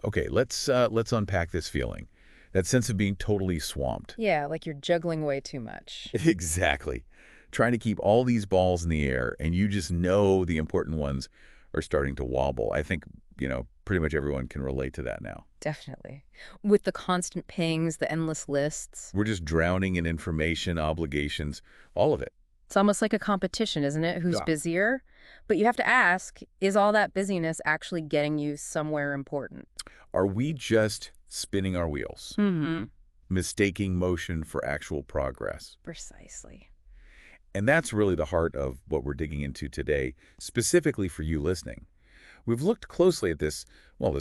Okay, let's unpack this feeling. That sense of being totally swamped. Yeah, like you're juggling way too much. Exactly. Trying to keep all these balls in the air, and you just know the important ones are starting to wobble. I think, pretty much everyone can relate to that now. Definitely. With the constant pings, the endless lists. We're just drowning in information, obligations, all of it. It's almost like a competition, isn't it? Who's Yeah. busier? But you have to ask, is all that busyness actually getting you somewhere important? Are we just spinning our wheels, Mm-hmm. mistaking motion for actual progress? Precisely. And that's really the heart of what we're digging into today, specifically for you listening. We've looked closely at this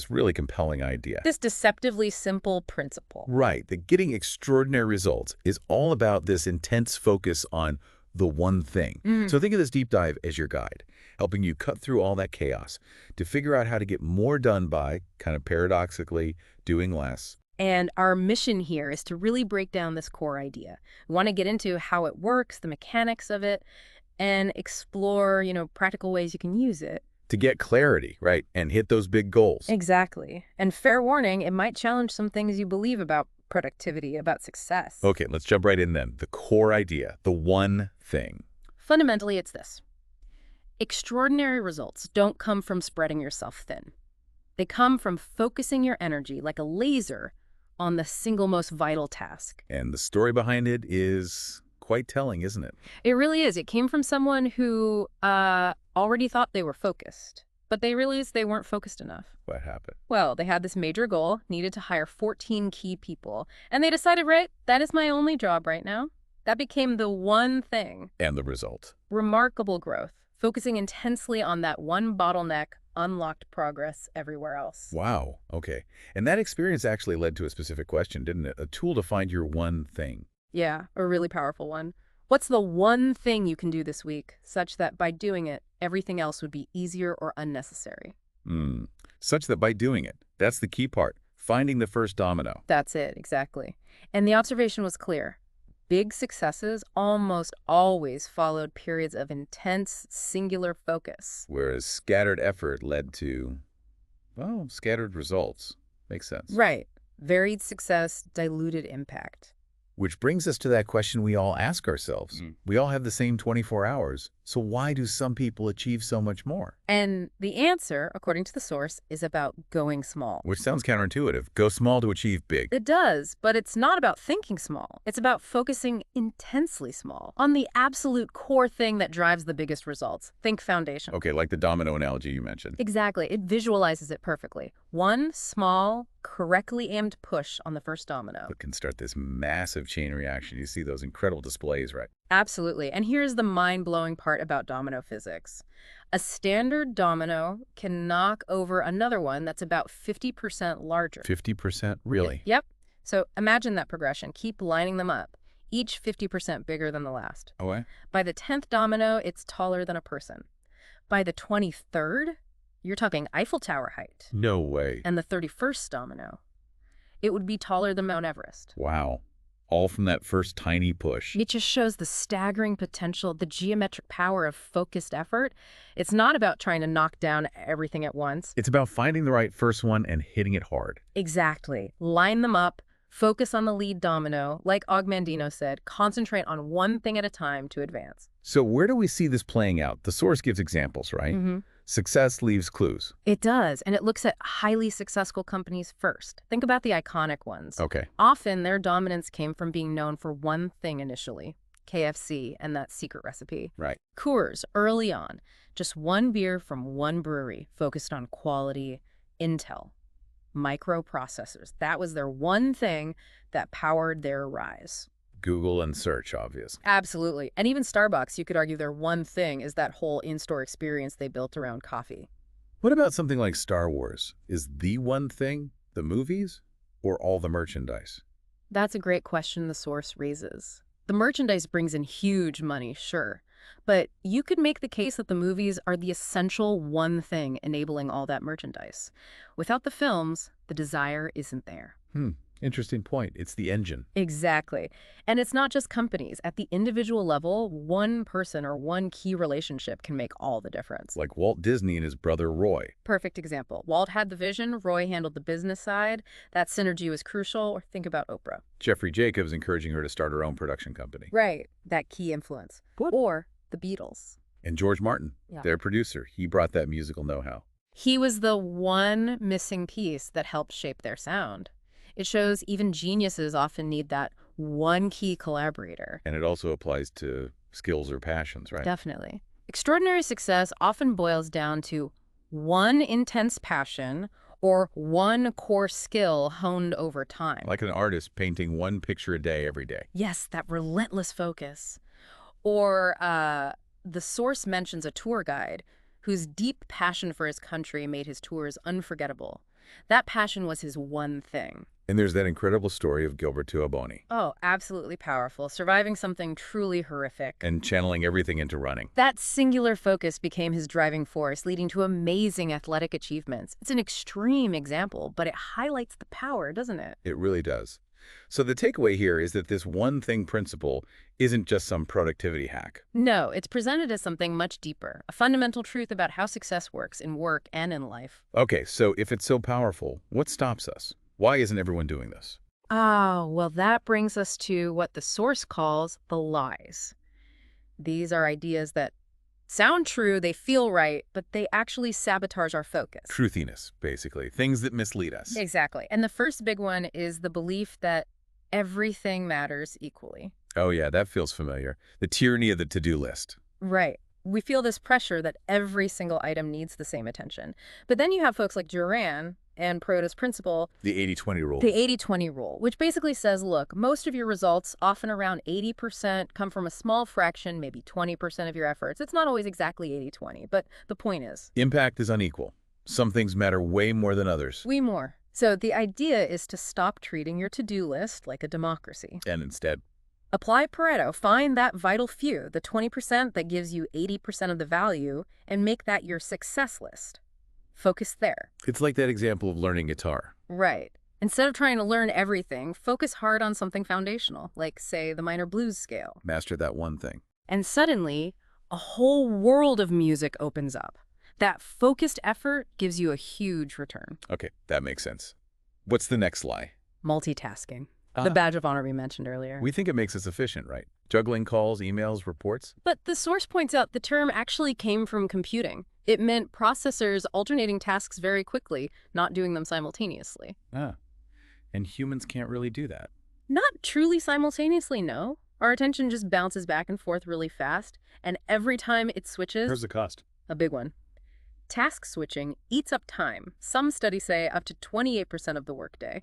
really compelling idea. This deceptively simple principle. Right, that getting extraordinary results is all about this intense focus on the one thing. Mm. So think of this deep dive as your guide, helping you cut through all that chaos to figure out how to get more done by, kind of paradoxically, doing less. And our mission here is to really break down this core idea. We want to get into how it works, the mechanics of it, and explore, practical ways you can use it. To get clarity, right, and hit those big goals. Exactly. And fair warning, it might challenge some things you believe about productivity, about success. Okay, let's jump right in then. The core idea, the one thing. Fundamentally, it's this. Extraordinary results don't come from spreading yourself thin. They come from focusing your energy like a laser on the single most vital task. And the story behind it is quite telling, isn't it? It really is. It came from someone who already thought they were focused, but they realized they weren't focused enough. What happened? Well, they had this major goal, needed to hire 14 key people, and they decided, right, that is my only job right now. That became the one thing. And the result. Remarkable growth, focusing intensely on that one bottleneck, unlocked progress everywhere else. Wow, okay. And that experience actually led to a specific question, didn't it? A tool to find your one thing. Yeah, a really powerful one. What's the one thing you can do this week, such that by doing it, everything else would be easier or unnecessary? Such that by doing it, that's the key part, finding the first domino. That's it, exactly. And the observation was clear. Big successes almost always followed periods of intense, singular focus. Whereas scattered effort led to, scattered results. Makes sense. Right. Varied success, diluted impact. Which brings us to that question we all ask ourselves. We all have the same 24 hours, so why do some people achieve so much more? And the answer, according to the source, is about going small. Which sounds counterintuitive. Go small to achieve big. It does, but it's not about thinking small. It's about focusing intensely small on the absolute core thing that drives the biggest results. Think foundation. Okay, like the domino analogy you mentioned. Exactly. It visualizes it perfectly. One small, correctly aimed push on the first domino. It can start this massive chain reaction. You see those incredible displays, right? Absolutely. And here's the mind-blowing part about domino physics. A standard domino can knock over another one that's about 50% larger. 50%? Really? Yep. So imagine that progression. Keep lining them up, each 50% bigger than the last. Oh, eh? By the 10th domino, it's taller than a person. By the 23rd, you're talking Eiffel Tower height. No way. And the 31st domino, it would be taller than Mount Everest. Wow. All from that first tiny push. It just shows the staggering potential, the geometric power of focused effort. It's not about trying to knock down everything at once. It's about finding the right first one and hitting it hard. Exactly. Line them up, focus on the lead domino. Like Ogmandino said, concentrate on one thing at a time to advance. So where do we see this playing out? The source gives examples, right? Success leaves clues. It does, and it looks at highly successful companies first. Think about the iconic ones. Okay. Often, their dominance came from being known for one thing initially, KFC and that secret recipe. Right. Coors, early on, just one beer from one brewery, focused on quality, Intel, microprocessors. That was their one thing that powered their rise. Google and search, obvious. Absolutely. And even Starbucks, you could argue their one thing is that whole in-store experience they built around coffee. What about something like Star Wars? Is the one thing the movies or all the merchandise? That's a great question the source raises. The merchandise brings in huge money, sure. But you could make the case that the movies are the essential one thing enabling all that merchandise. Without the films, the desire isn't there. Interesting point. It's the engine. Exactly. And it's not just companies. At the individual level, one person or one key relationship can make all the difference. Like Walt Disney and his brother Roy. Perfect example. Walt had the vision, Roy handled the business side. That synergy was crucial. Or think about Oprah. Jeffrey Jacobs encouraging her to start her own production company. Right. That key influence. What? Or the Beatles. And George Martin, Yeah. their producer, he brought that musical know-how. He was the one missing piece that helped shape their sound. It shows even geniuses often need that one key collaborator. And it also applies to skills or passions, right? Definitely. Extraordinary success often boils down to one intense passion or one core skill honed over time. Like an artist painting one picture a day every day. Yes, that relentless focus. Or the source mentions a tour guide whose deep passion for his country made his tours unforgettable. That passion was his one thing. And there's that incredible story of Gilberto Boni. Oh, absolutely powerful, surviving something truly horrific. And channeling everything into running. That singular focus became his driving force, leading to amazing athletic achievements. It's an extreme example, but it highlights the power, doesn't it? It really does. So the takeaway here is that this one thing principle isn't just some productivity hack. No, it's presented as something much deeper, a fundamental truth about how success works in work and in life. Okay, so if it's so powerful, what stops us? Why isn't everyone doing this? Ah, well, that brings us to what the source calls the lies. These are ideas that sound true, they feel right, but they actually sabotage our focus. Truthiness, basically. Things that mislead us. Exactly. And the first big one is the belief that everything matters equally. Oh yeah, that feels familiar. The tyranny of the to-do list. Right. We feel this pressure that every single item needs the same attention. But then you have folks like Duran and Perota's principle, The 80-20 rule. the 80-20 rule, which basically says, look, most of your results, often around 80%, come from a small fraction, maybe 20% of your efforts. It's not always exactly 80-20, but the point is, Impact is unequal. Some things matter way more than others. way more. So the idea is to stop treating your to-do list like a democracy. And instead, Apply Pareto. Find that vital few, the 20% that gives you 80% of the value, and make that your success list. Focus there. it's like that example of learning guitar. Right. Instead of trying to learn everything, focus hard on something foundational, like, say, the minor blues scale. Master that one thing. And suddenly, a whole world of music opens up. That focused effort gives you a huge return. Okay, that makes sense. What's the next lie? Multitasking. Ah. The badge of honor we mentioned earlier. We think it makes us efficient, right? Juggling calls, emails, reports. But the source points out the term actually came from computing. It meant processors alternating tasks very quickly, not doing them simultaneously. Ah, and humans can't really do that. Not truly simultaneously, no. Our attention just bounces back and forth really fast, and every time it switches, Where's the cost? a big one. Task switching eats up time. Some studies say up to 28% of the workday.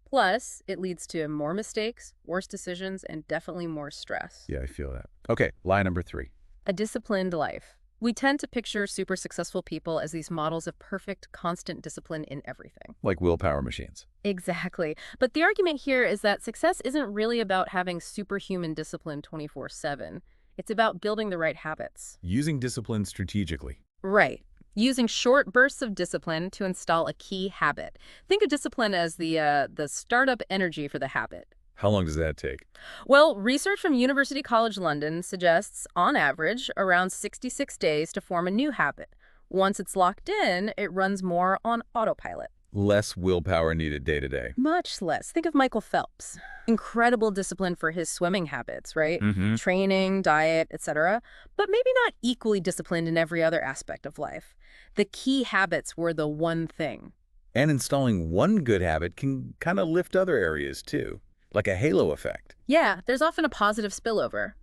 Plus, it leads to more mistakes, worse decisions, and definitely more stress. Yeah, I feel that. Okay, lie number 3. A disciplined life. We tend to picture super successful people as these models of perfect, constant discipline in everything. Like willpower machines. Exactly. But the argument here is that success isn't really about having superhuman discipline 24/7. It's about building the right habits. Using discipline strategically. Right. Using short bursts of discipline to install a key habit. Think of discipline as the startup energy for the habit. How long does that take? Well, research from University College London suggests, on average, around 66 days to form a new habit. Once it's locked in, it runs more on autopilot. Less willpower needed day to day. Much less. Think of Michael Phelps. Incredible discipline for his swimming habits, right? Mm-hmm. Training, diet, etc. But maybe not equally disciplined in every other aspect of life. The key habits were the one thing. And installing one good habit can kind of lift other areas too, like a halo effect. Yeah, there's often a positive spillover,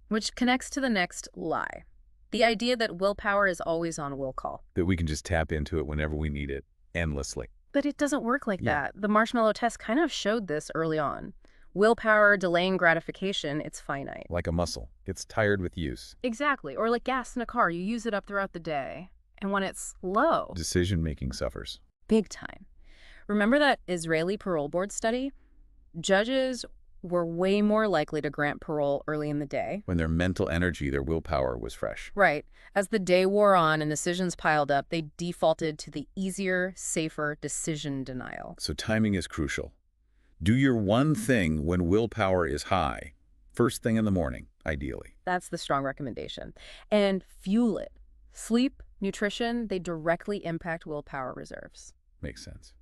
which connects to the next lie. The idea that willpower is always on will call. That we can just tap into it whenever we need it, endlessly. But it doesn't work like Yeah. that. The marshmallow test kind of showed this early on. Willpower, delaying gratification, it's finite. Like a muscle. Gets tired with use. Exactly. Or like gas in a car, you use it up throughout the day. And when it's low, Decision-making suffers. big time. Remember that Israeli parole board study? Judges were way more likely to grant parole early in the day. When their mental energy, their willpower was fresh. Right. As the day wore on and decisions piled up, they defaulted to the easier, safer decision denial. So timing is crucial. Do your one thing when willpower is high. First thing in the morning, ideally. That's the strong recommendation. And fuel it. Sleep, nutrition, they directly impact willpower reserves. Makes sense.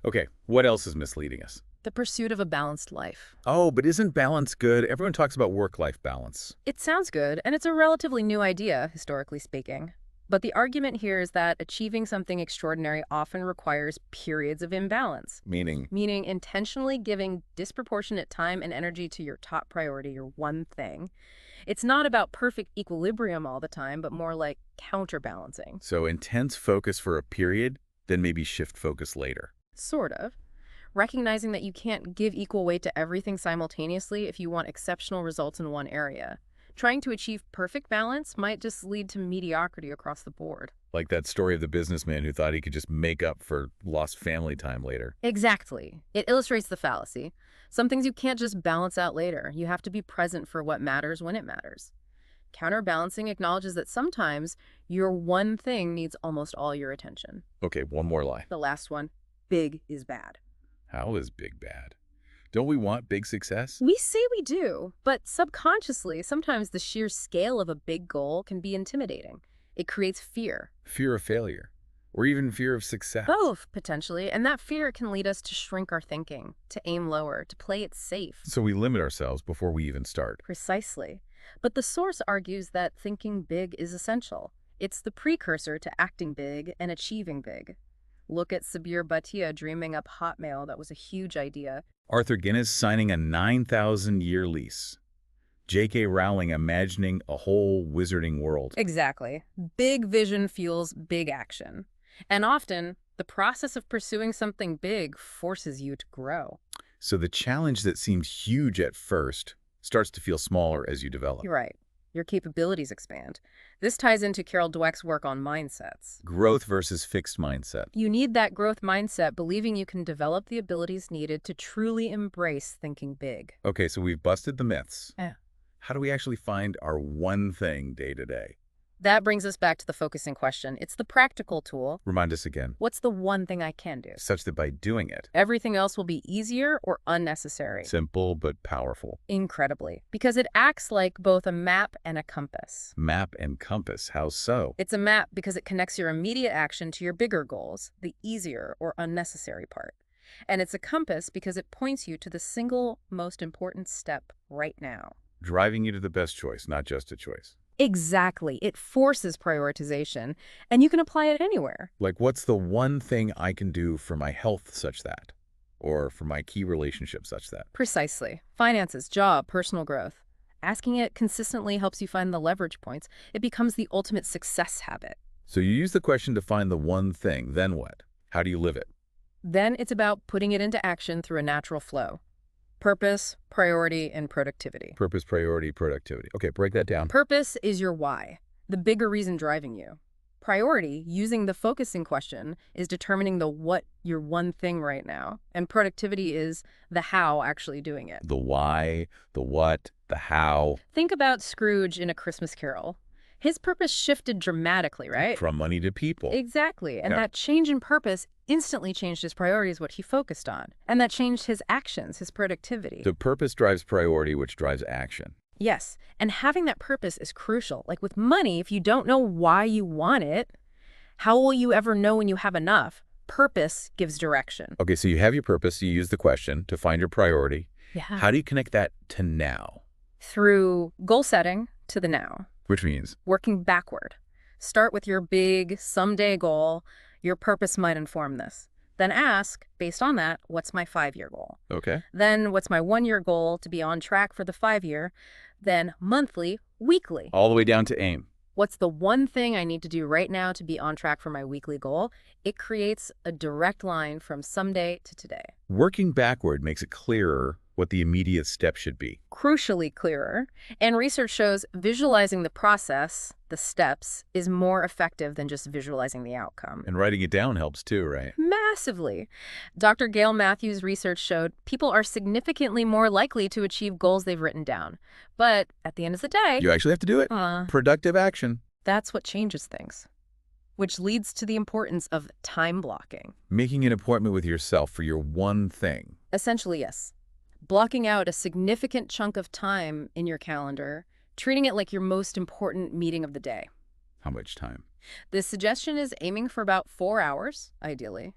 Okay, what else is misleading us? The pursuit of a balanced life. Oh, but isn't balance good? Everyone talks about work-life balance. It sounds good, and it's a relatively new idea, historically speaking. But the argument here is that achieving something extraordinary often requires periods of imbalance, Meaning, meaning intentionally giving disproportionate time and energy to your top priority, your one thing. It's not about perfect equilibrium all the time, but more like counterbalancing. so intense focus for a period, then maybe shift focus later. Sort of. Recognizing that you can't give equal weight to everything simultaneously if you want exceptional results in one area. Trying to achieve perfect balance might just lead to mediocrity across the board. Like that story of the businessman who thought he could just make up for lost family time later. Exactly. It illustrates the fallacy. Some things you can't just balance out later. You have to be present for what matters when it matters. Counterbalancing acknowledges that sometimes your one thing needs almost all your attention. Okay, one more lie. The last one, big is bad. How is big bad? Don't we want big success? We say we do, but subconsciously, sometimes the sheer scale of a big goal can be intimidating. It creates fear. Fear of failure, or even fear of success. Both, potentially, and that fear can lead us to shrink our thinking, to aim lower, to play it safe. So we limit ourselves before we even start. Precisely. But the source argues that thinking big is essential. It's the precursor to acting big and achieving big. Look at Sabir Bhatia dreaming up Hotmail. That was a huge idea. Arthur Guinness signing a 9,000-year lease. J.K. Rowling imagining a whole wizarding world. Exactly. Big vision fuels big action. And often, the process of pursuing something big forces you to grow. So the challenge that seems huge at first starts to feel smaller as you develop. You're right. Your capabilities expand. This ties into Carol Dweck's work on mindsets. Growth versus fixed mindset. You need that growth mindset, believing you can develop the abilities needed to truly embrace thinking big. Okay, so we've busted the myths. Yeah. How do we actually find our one thing day to day? That brings us back to the focusing question. It's the practical tool. Remind us again. What's the one thing I can do? Such that by doing it, Everything else will be easier or unnecessary. simple but powerful. Incredibly. Because it acts like both a map and a compass. Map and compass. How so? It's a map because it connects your immediate action to your bigger goals, the easier or unnecessary part. And it's a compass because it points you to the single most important step right now. Driving you to the best choice, not just a choice. Exactly. It forces prioritization, and you can apply it anywhere. Like, what's the one thing I can do for my health such that? Or for my key relationship such that? Precisely. Finances, job, personal growth. Asking it consistently helps you find the leverage points. It becomes the ultimate success habit. So you use the question to find the one thing, then what? How do you live it? Then it's about putting it into action through a natural flow. Purpose, priority, and productivity. Purpose, priority, productivity. Okay, break that down. Purpose is your why, the bigger reason driving you. Priority, using the focusing question, is determining the what, your one thing right now. And productivity is the how, actually doing it. The why, the what, the how. Think about Scrooge in A Christmas Carol. His purpose shifted dramatically, right? From money to people. Exactly. And Yeah. that change in purpose instantly changed his priorities, what he focused on. And that changed his actions, his productivity. The purpose drives priority, which drives action. Yes. And having that purpose is crucial. Like with money, if you don't know why you want it, how will you ever know when you have enough? Purpose gives direction. Okay, so you have your purpose. You use the question to find your priority. Yeah. How do you connect that to now? Through goal setting to the now. Which means, Working backward. Start with your big someday goal. Your purpose might inform this. Then ask, based on that, what's my 5-year goal? okay, Then what's my 1-year goal to be on track for the 5-year? Then monthly, weekly. all the way down to aim. What's the one thing I need to do right now to be on track for my weekly goal? It creates a direct line from someday to today. Working backward makes it clearer what the immediate step should be. Crucially clearer. And research shows visualizing the process, the steps, is more effective than just visualizing the outcome. And writing it down helps too, right? Massively. Dr. Gail Matthews' research showed people are significantly more likely to achieve goals they've written down. But at the end of the day, You actually have to do it. Productive action. that's what changes things. Which leads to the importance of time blocking. Making an appointment with yourself for your one thing. Essentially, yes. Blocking out a significant chunk of time in your calendar, treating it like your most important meeting of the day. How much time? The suggestion is aiming for about 4 hours, ideally,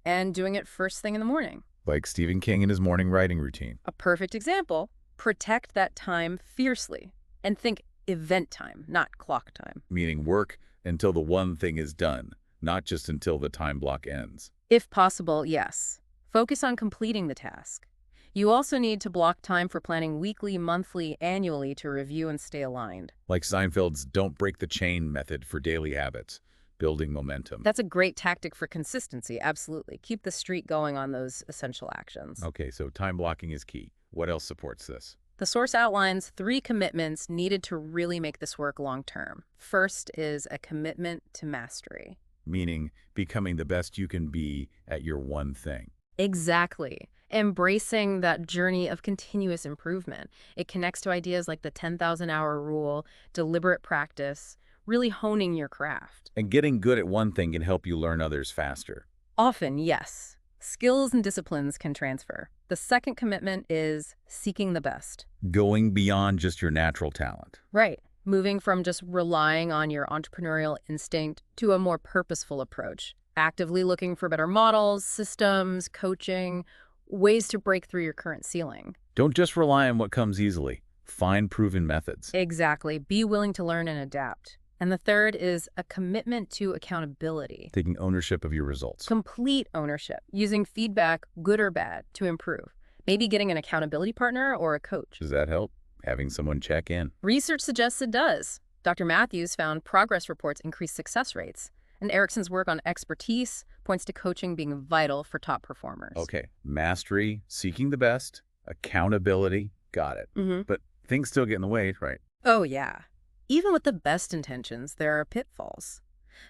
and doing it first thing in the morning. Like Stephen King in his morning writing routine. A perfect example, protect that time fiercely and think event time, not clock time. Meaning work until the one thing is done, not just until the time block ends. If possible, yes. Focus on completing the task. You also need to block time for planning weekly, monthly, annually to review and stay aligned. Like Seinfeld's don't break the chain method for daily habits, building momentum. That's a great tactic for consistency, absolutely. Keep the streak going on those essential actions. Okay, so time blocking is key. What else supports this? The source outlines 3 commitments needed to really make this work long term. First is a commitment to mastery. Meaning becoming the best you can be at your one thing. Exactly. Embracing that journey of continuous improvement. It connects to ideas like the 10,000-hour rule, deliberate practice, really honing your craft. And getting good at one thing can help you learn others faster. Often, yes. Skills and disciplines can transfer. The second commitment is seeking the best. Going beyond just your natural talent. Right. Moving from just relying on your entrepreneurial instinct to a more purposeful approach. Actively looking for better models, systems, coaching, ways to break through your current ceiling. Don't just rely on what comes easily. Find proven methods. Exactly. Be willing to learn and adapt. And the third is a commitment to accountability. Taking ownership of your results. Complete ownership, using feedback, good or bad, to improve. Maybe getting an accountability partner or a coach. Does that help? Having someone check in. Research suggests it does. Dr. Matthews found progress reports increase success rates. And Erickson's work on expertise points to coaching being vital for top performers. Okay, mastery, seeking the best, accountability, got it. But things still get in the way, right? Oh, yeah. Even with the best intentions, there are pitfalls.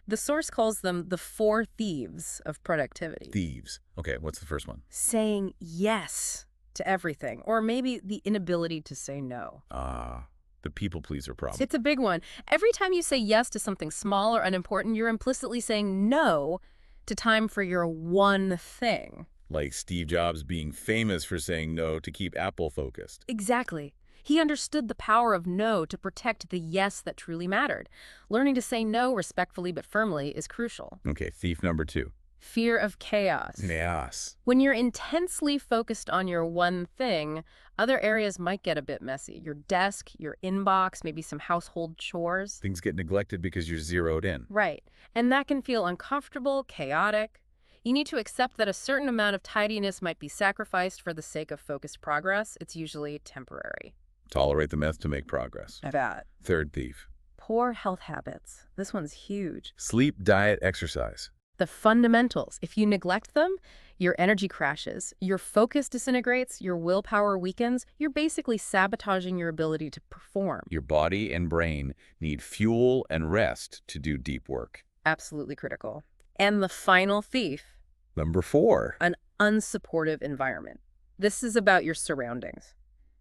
The source calls them the 4 thieves of productivity. Thieves. Okay, what's the first one? Saying yes to everything, or maybe the inability to say no. The people pleaser problem. It's a big one. Every time you say yes to something small or unimportant, you're implicitly saying no to time for your one thing. Like Steve Jobs being famous for saying no to keep Apple focused. Exactly. He understood the power of no to protect the yes that truly mattered. Learning to say no respectfully but firmly is crucial. Okay, thief number 2. Fear of chaos. Chaos. When you're intensely focused on your one thing, other areas might get a bit messy. Your desk, your inbox, maybe some household chores. Things get neglected because you're zeroed in. Right. And that can feel uncomfortable, chaotic. You need to accept that a certain amount of tidiness might be sacrificed for the sake of focused progress. It's usually temporary. Tolerate the mess to make progress. I bet. Third thief. Poor health habits. This one's huge. Sleep, diet, exercise. The fundamentals. If you neglect them, your energy crashes, your focus disintegrates, your willpower weakens. You're basically sabotaging your ability to perform. Your body and brain need fuel and rest to do deep work. Absolutely critical. And the final thief. Number 4. An unsupportive environment. This is about your surroundings,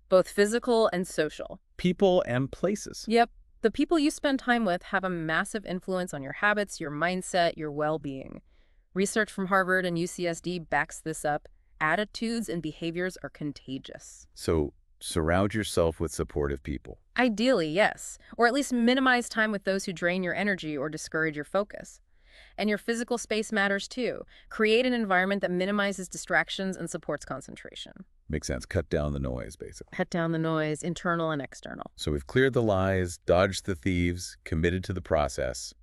both physical and social. People and places. Yep. The people you spend time with have a massive influence on your habits, your mindset, your well-being. Research from Harvard and UCSD backs this up. Attitudes and behaviors are contagious. So surround yourself with supportive people. Ideally, yes. Or at least minimize time with those who drain your energy or discourage your focus. And your physical space matters too. Create an environment that minimizes distractions and supports concentration. Makes sense. Cut down the noise, basically. Cut down the noise, internal and external. So we've cleared the lies, dodged the thieves, committed to the process.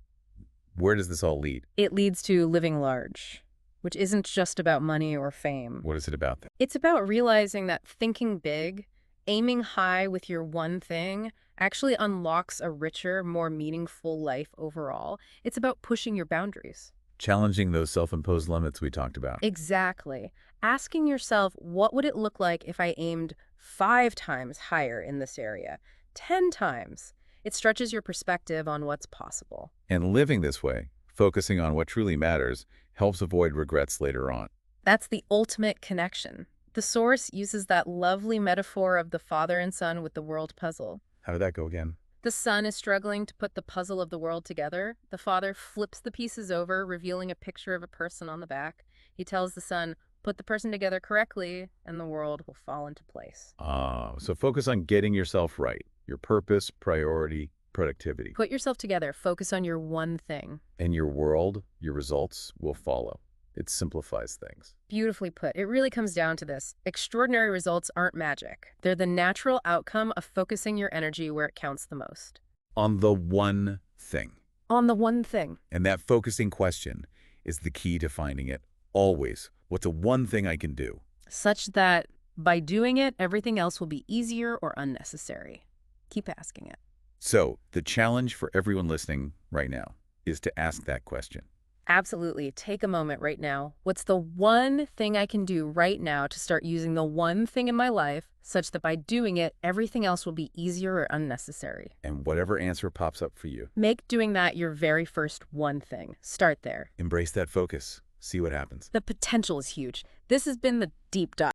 Where does this all lead? It leads to living large, which isn't just about money or fame. What is it about then? It's about realizing that thinking big, aiming high with your one thing, actually unlocks a richer, more meaningful life overall. It's about pushing your boundaries. Challenging those self-imposed limits we talked about. Exactly. Asking yourself, what would it look like if I aimed 5 times higher in this area? 10 times. It stretches your perspective on what's possible. And living this way, focusing on what truly matters, helps avoid regrets later on. That's the ultimate connection. The source uses that lovely metaphor of the father and son with the world puzzle. How did that go again? The son is struggling to put the puzzle of the world together. The father flips the pieces over, revealing a picture of a person on the back. He tells the son, Put the person together correctly, and the world will fall into place. So focus on getting yourself right. Your purpose, priority, productivity. Put yourself together. Focus on your one thing. And your world, your results will follow. It simplifies things. Beautifully put. It really comes down to this. Extraordinary results aren't magic. They're the natural outcome of focusing your energy where it counts the most. On the one thing. On the one thing. And that focusing question is the key to finding it always. What's the one thing I can do? Such that by doing it, everything else will be easier or unnecessary. Keep asking it. So the challenge for everyone listening right now is to ask that question. Absolutely. Take a moment right now. What's the one thing I can do right now to start using the one thing in my life such that by doing it, everything else will be easier or unnecessary? And whatever answer pops up for you, Make doing that your very first one thing. Start there. embrace that focus. See what happens. The potential is huge. This has been the Deep Dive.